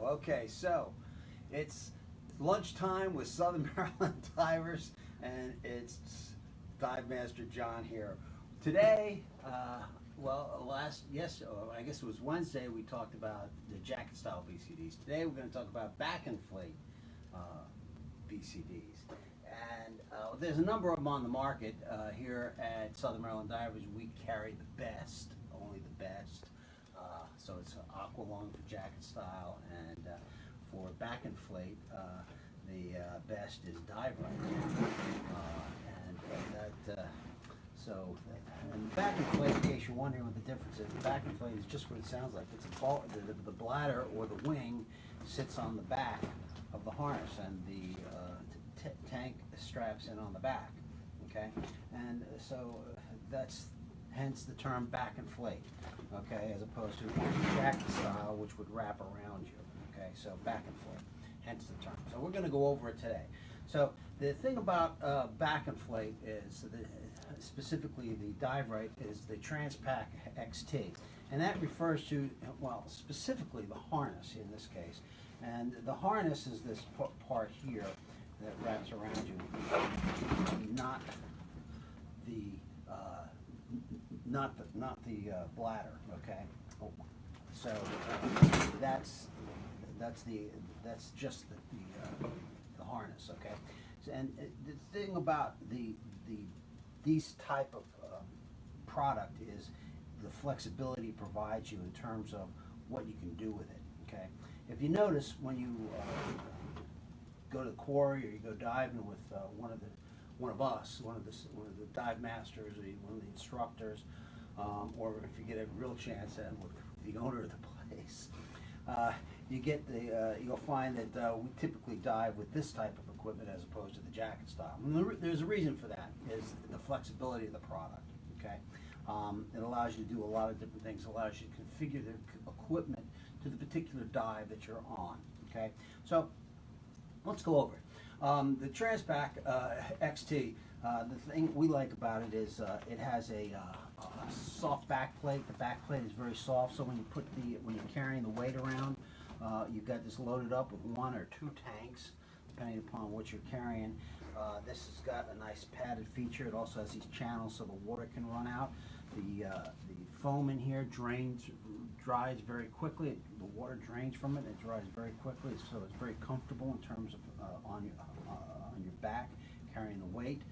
Okay, so it's lunchtime with Southern Maryland divers, and it's Dive Master John here. Today, I guess it was Wednesday, we talked about the jacket style BCDs. Today we're going to talk about back inflate BCDs. And there's a number of them on the market. Here at Southern Maryland Divers, we carry the best, only the best. So it's aqualung for jacket style, and for back inflate, the best is dive right. And back inflate, in case you're wondering what the difference is, back inflate is just what it sounds like. It's a ball, the bladder or the wing sits on the back of the harness, and the tank straps in on the back. Okay, and so that's hence the term back inflate. Okay, as opposed to jacket style, which would wrap around you. Okay, so back inflate, hence the term. So we're going to go over it today. So the thing about back inflate is, specifically the dive right, is the Transpac Xt. And that refers to, well, specifically the harness in this case. And the harness is this part here that wraps around you, not the bladder. Okay. Oh. So that's just the harness. Okay. So, and the thing about these type of product is the flexibility it provides you in terms of what you can do with it. Okay. If you notice, when you go to the quarry or you go diving with one of the dive masters, or one of the instructors, or if you get a real chance at with the owner of the place, you'll find that we typically dive with this type of equipment as opposed to the jacket style. And there's a reason for that, is the flexibility of the product. Okay, it allows you to do a lot of different things. It allows you to configure the equipment to the particular dive that you're on. Okay, so let's go over it. The Transpac Xt, the thing we like about it is it has a soft back plate. The back plate is very soft, so when you're carrying the weight around, you've got this loaded up with 1 or 2 tanks, depending upon what you're carrying. This has got a nice padded feature. It also has these channels so the water can run out. The foam in here dries very quickly. The water drains from it. It dries very quickly, so it's very comfortable in terms of on your back carrying the weight.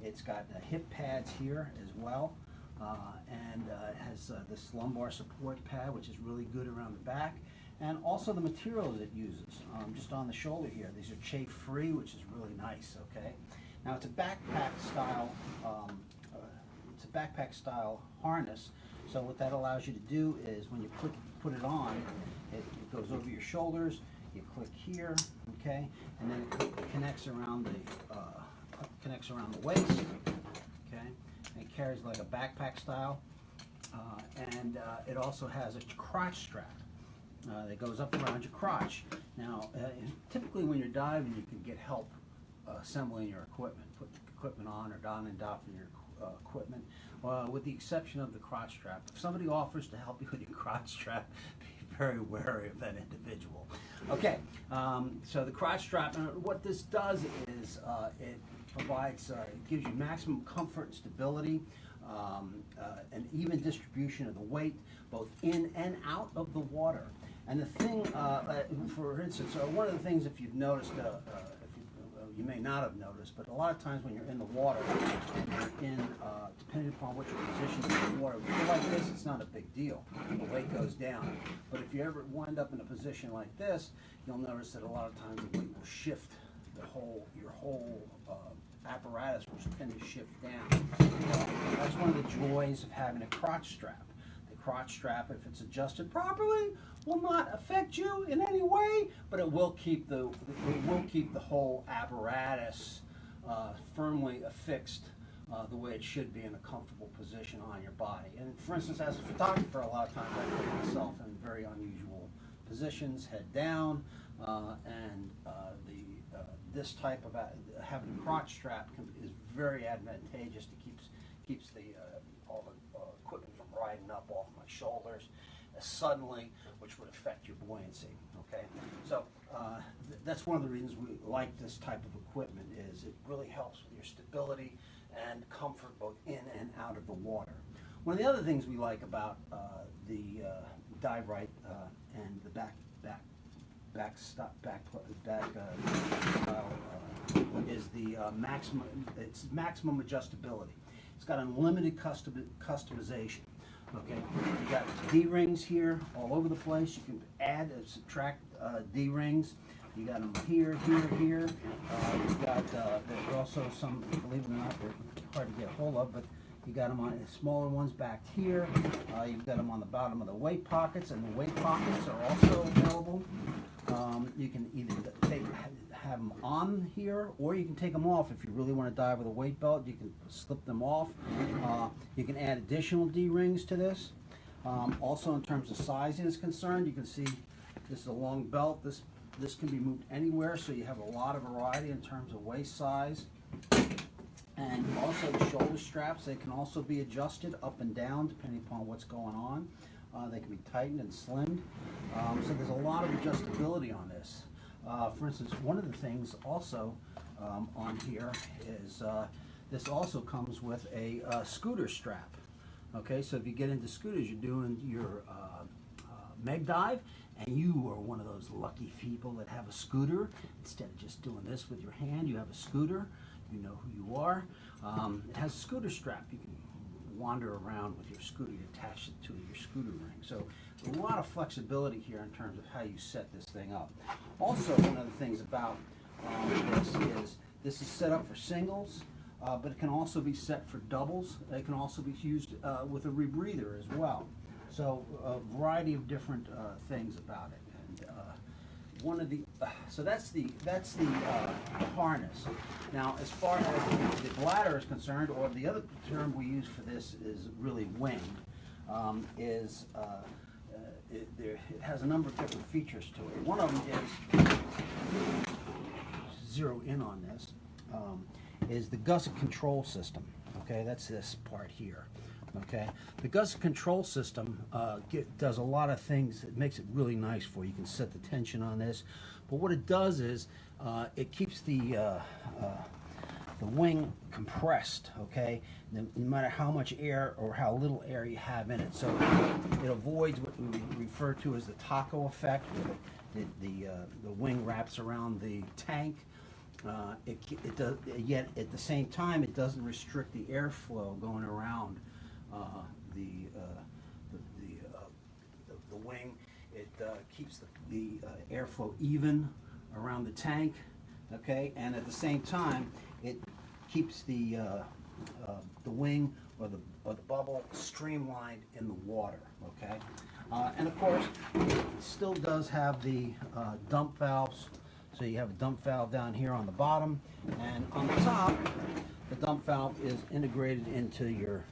It's got hip pads here as well, and it has this lumbar support pad, which is really good around the back, and also the materials it uses. Just on the shoulder here, these are chafe free, which is really nice. Okay, now it's a backpack style. It's a backpack style harness. So what that allows you to do is, when you put it on, it goes over your shoulders. You click here, okay, and then it connects around the waist, okay, and it carries like a backpack style, and it also has a crotch strap that goes up around your crotch. Now, typically when you're diving, you can get help assembling your equipment, put the equipment on, or don and doffing your equipment, with the exception of the crotch strap. If somebody offers to help you with your crotch strap, be very wary of that individual. Okay, so the crotch strap, what this does is it provides, it gives you maximum comfort and stability, an even distribution of the weight, both in and out of the water. And the thing, for instance, one of the things, if you've noticed, you may not have noticed, but a lot of times when you're in the water, and you're in, depending upon what your position is in the water, if you're like this, it's not a big deal. The weight goes down. But if you ever wind up in a position like this, you'll notice that a lot of times the weight will shift your whole apparatus will tend to shift down. That's one of the joys of having a crotch strap. The crotch strap, if it's adjusted properly, will not affect you in any way, but it will keep the whole apparatus firmly affixed the way it should be, in a comfortable position on your body. And for instance, as a photographer, a lot of times I put myself in very unusual positions, head down, and this type of having a crotch strap is very advantageous. It keeps all the equipment from riding up off my shoulders. suddenly, which would affect your buoyancy. Okay, so that's one of the reasons we like this type of equipment. Is it really helps with your stability and comfort both in and out of the water. One of the other things we like about the dive right and the back style is the maximum adjustability. It's got unlimited customization. Okay, you got D-rings here all over the place. You can add and subtract D-rings. You got them here, here, here. You've got there's also some, believe it or not, they're hard to get a hold of, but you got them on smaller ones back here. You've got them on the bottom of the weight pockets, and the weight pockets are also available. You can either have them on here, or you can take them off if you really want to dive with a weight belt. You can slip them off. You can add additional D-rings to this. Also, in terms of sizing is concerned, you can see this is a long belt. This can be moved anywhere, so you have a lot of variety in terms of waist size. And also the shoulder straps, they can also be adjusted up and down depending upon what's going on. They can be tightened and slimmed. So there's a lot of adjustability on this. For instance, one of the things also on here is this also comes with a scooter strap. Okay, so if you get into scooters, you're doing your meg dive, and you are one of those lucky people that have a scooter. Instead of just doing this with your hand, you have a scooter. You know who you are. It has a scooter strap. You can wander around with your scooter. You attach it to your scooter ring. So a lot of flexibility here in terms of how you set this thing up. Also, one of the things about this is set up for singles, but it can also be set for doubles. It can also be used with a rebreather as well. So a variety of different things about it. And one of the so that's the harness. Now, as far as the bladder is concerned, or the other term we use for this is really winged, it has a number of different features to it. One of them is, zero in on this, is the Gusset control system. Okay, that's this part here. Okay, the Gusset control system does a lot of things. It makes it really nice for you. You can set the tension on this, but what it does is it keeps the wing compressed. Okay, no matter how much air or how little air you have in it. So it avoids what we refer to as the taco effect, where the wing wraps around the tank. It does, yet at the same time, it doesn't restrict the airflow going around the wing. It keeps the airflow even around the tank, okay, and at the same time it keeps the wing or the bubble streamlined in the water, okay, and of course it still does have the dump valves. So you have a dump valve down here on the bottom, and on the top the dump valve is integrated into your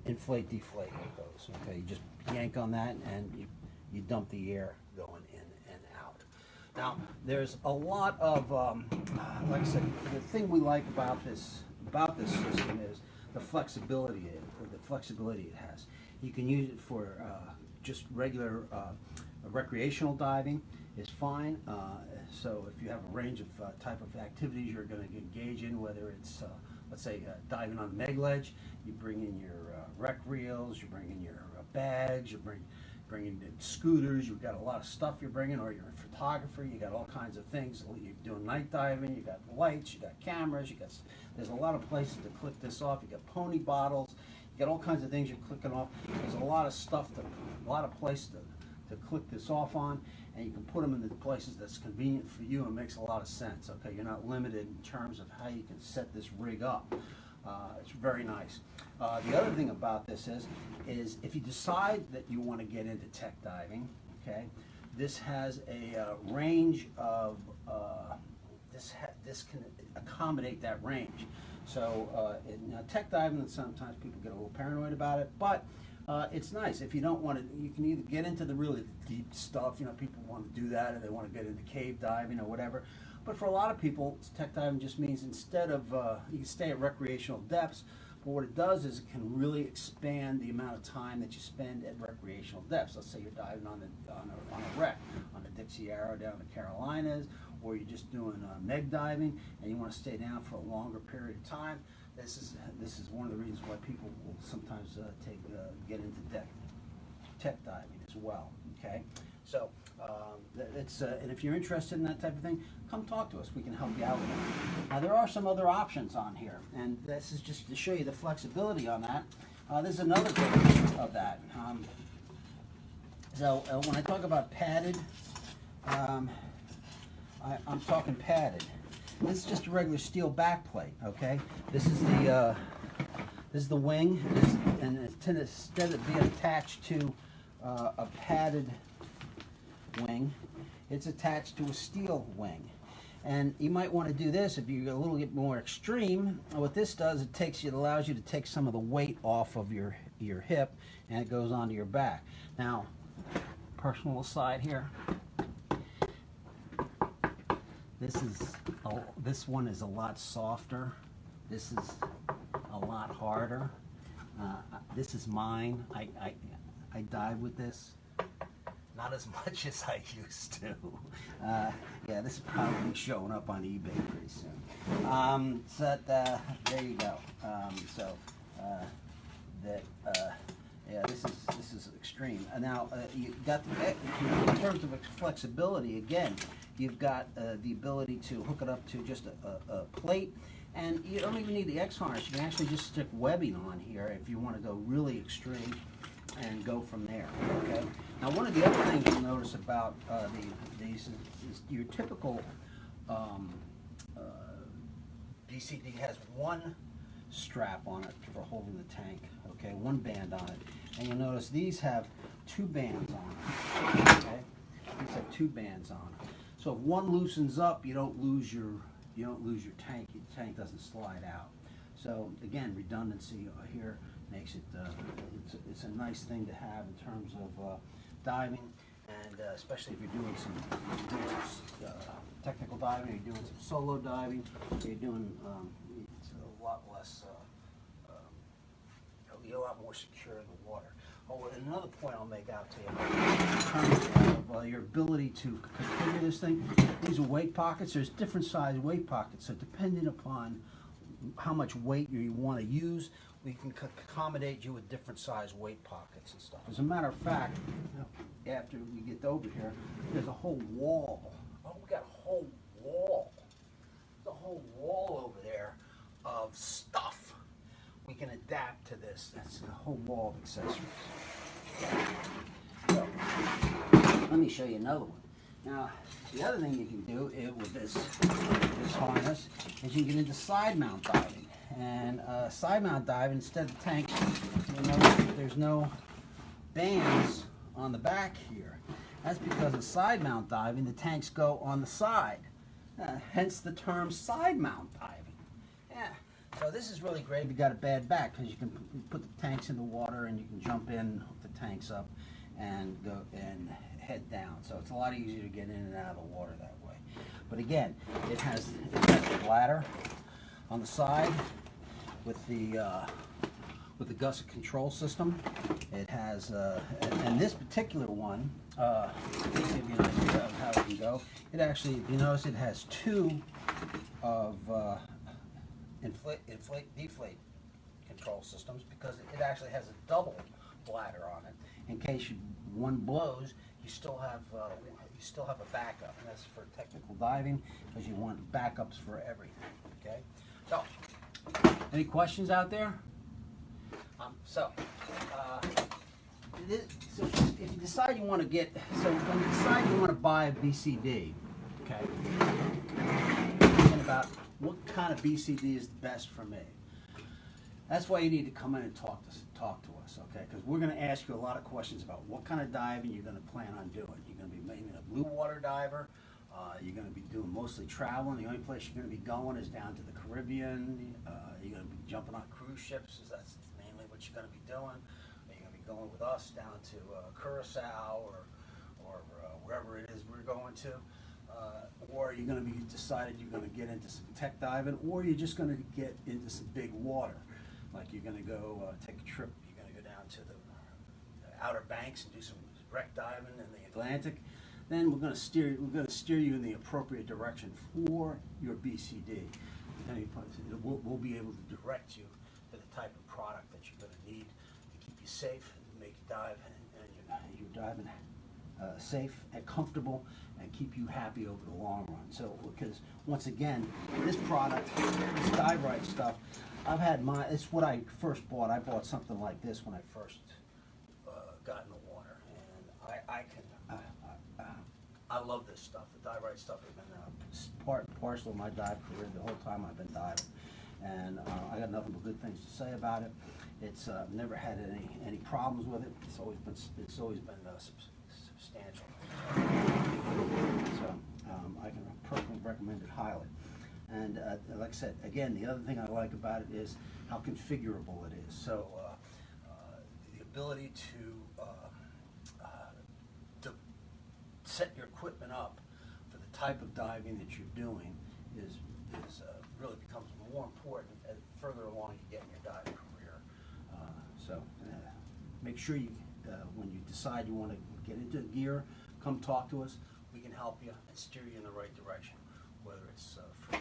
inflate deflate hose. Okay, you just yank on that and you dump the air going in and out. Now there's a lot of like I said, the thing we like about this system is the flexibility it has. You can use it for just regular recreational diving is fine. So if you have a range of type of activities you're going to engage in, whether it's let's say diving on the meg ledge, you bring in your rec reels, you bring in your bags, you bring in scooters, you've got a lot of stuff you're bringing, or you're a photographer, you got all kinds of things. You're doing night diving, you got lights, you got cameras, there's a lot of places to click this off. You got pony bottles, you got all kinds of things you're clicking off. There's a lot of stuff, a lot of places to click this off on, and you can put them in the places that's convenient for you and makes a lot of sense. Okay, you're not limited in terms of how you can set this rig up. It's very nice. The other thing about this is if you decide that you want to get into tech diving, okay, this has a range of this can accommodate that range. So in tech diving, sometimes people get a little paranoid about it, but it's nice. If you don't want to, you can either get into the really deep stuff. You know, people want to do that, or they want to get into cave diving or whatever. But for a lot of people, tech diving just means instead of you can stay at recreational depths, But what it does is it can really expand the amount of time that you spend at recreational depths. Let's say you're diving on a wreck, on the Dixie Arrow down in the Carolinas, or you're just doing meg diving and you want to stay down for a longer period of time. This is one of the reasons why people will sometimes get into tech diving as well. Okay, so and if you're interested in that type of thing, come talk to us. We can help you out with that. Now there are some other options on here, and this is just to show you the flexibility on that. This is another version of that. When I talk about padded, I'm talking padded. This is just a regular steel back plate. Okay, this is the wing, and instead of being attached to a padded wing, it's attached to a steel wing. And you might want to do this if you're a little bit more extreme. What this does, it allows you to take some of the weight off of your hip, and it goes onto your back. Now, personal aside here, this one is a lot softer. This is a lot harder. This is mine. I dive with this. Not as much as I used to. Yeah, this is probably showing up on eBay pretty soon. There you go. Yeah, this is extreme. Now you got in terms of flexibility. Again, you've got the ability to hook it up to just a plate, and you don't even need the X harness. You can actually just stick webbing on here if you want to go really extreme and go from there. Okay. Now, one of the other things you'll notice about these is your typical BCD has one strap on it for holding the tank. Okay, one band on it, and you'll notice these have two bands on it. Okay, these have two bands on it. So if one loosens up, you don't lose your tank. Your tank doesn't slide out. So again, redundancy here makes it it's a nice thing to have in terms of diving, and especially if you're doing some technical diving, or you're doing some solo diving, you're doing it's a lot less, you're a lot more secure in the water. Oh, and another point I'll make out to you in terms of your ability to configure this thing. These are weight pockets. There's different size weight pockets, so depending upon how much weight you want to use, we can accommodate you with different size weight pockets and stuff. As a matter of fact, after we get over here, there's a whole wall. Oh, we got a whole wall. There's a whole wall over there of stuff we can adapt to this. That's a whole wall of accessories. So, let me show you another one. Now, the other thing you can do with this harness is you can get into side mount diving. And side mount diving, instead of the tank, you notice there's no bands on the back here. That's because in side mount diving, the tanks go on the side. Hence the term side mount diving. Yeah. So this is really great if you got a bad back, because you can put the tanks in the water and you can jump in, hook the tanks up, and go and head down. So it's a lot easier to get in and out of the water that way. But again, it has a bladder on the side with the Gusset control system. It has, and this particular one, to give you an idea of how it can go, it actually, if you notice, it has two of inflate, deflate control systems, because it actually has a double bladder on it. In case one blows, you still have a backup, and that's for technical diving, because you want backups for everything. Okay, so any questions out there? So if you decide you want to when you decide you want to buy a BCD, okay, thinking about what kind of BCD is the best for me. That's why you need to come in and talk to us, okay? Because we're going to ask you a lot of questions about what kind of diving you're going to plan on doing. You're going to be maybe a blue water diver. You're going to be doing mostly traveling. The only place you're going to be going is down to the Caribbean. You're going to be jumping on cruise ships. That's mainly what you're going to be doing. You're going to be going with us down to Curacao or wherever it is we're going to. Or you're going to be decided you're going to get into some tech diving, or you're just going to get into some big water. like you're gonna go take a trip, you're gonna go down to the Outer Banks and do some wreck diving in the Atlantic, then we're gonna steer you in the appropriate direction for your BCD. We'll be able to direct you to the type of product that you're gonna need to keep you safe, and make you dive, and you're diving safe and comfortable, and keep you happy over the long run. So, because once again, this product, this dive right stuff, I've had it's what I first bought. I bought something like this when I first got in the water, and I love this stuff. The dive right stuff has been parcel of my dive career the whole time I've been diving, and I got nothing but good things to say about it. It's never had any problems with it. It's always been substantial. So I can personally recommend it highly. And like I said, again, the other thing I like about it is how configurable it is. So the ability to set your equipment up for the type of diving that you're doing is really becomes more important as further along you get in your diving career. So make sure you, when you decide you want to get into gear, come talk to us. We can help you and steer you in the right direction, whether it's for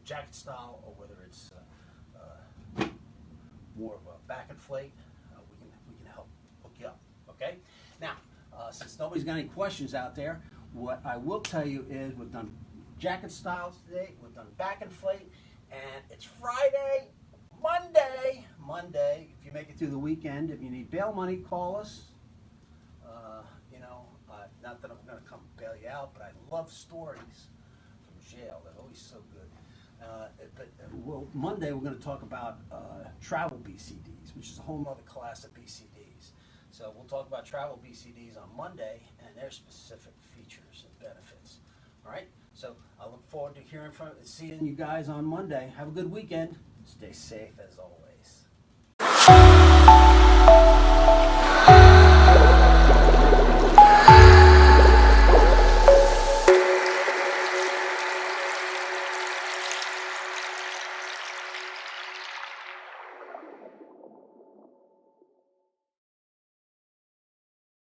jacket style or whether it's more of a back inflate. We can help hook you up. Okay. Now, since nobody's got any questions out there, what I will tell you is we've done jacket styles today, we've done back inflate, and it's Friday. Monday, if you make it through the weekend, if you need bail money, call us. Not that I'm going to come bail you out, but I love stories from jail. They're always so good. Monday we're going to talk about travel BCDs, which is a whole other class of BCDs. So we'll talk about travel BCDs on Monday and their specific features and benefits. All right? So I look forward to seeing you guys on Monday. Have a good weekend. Stay safe as always.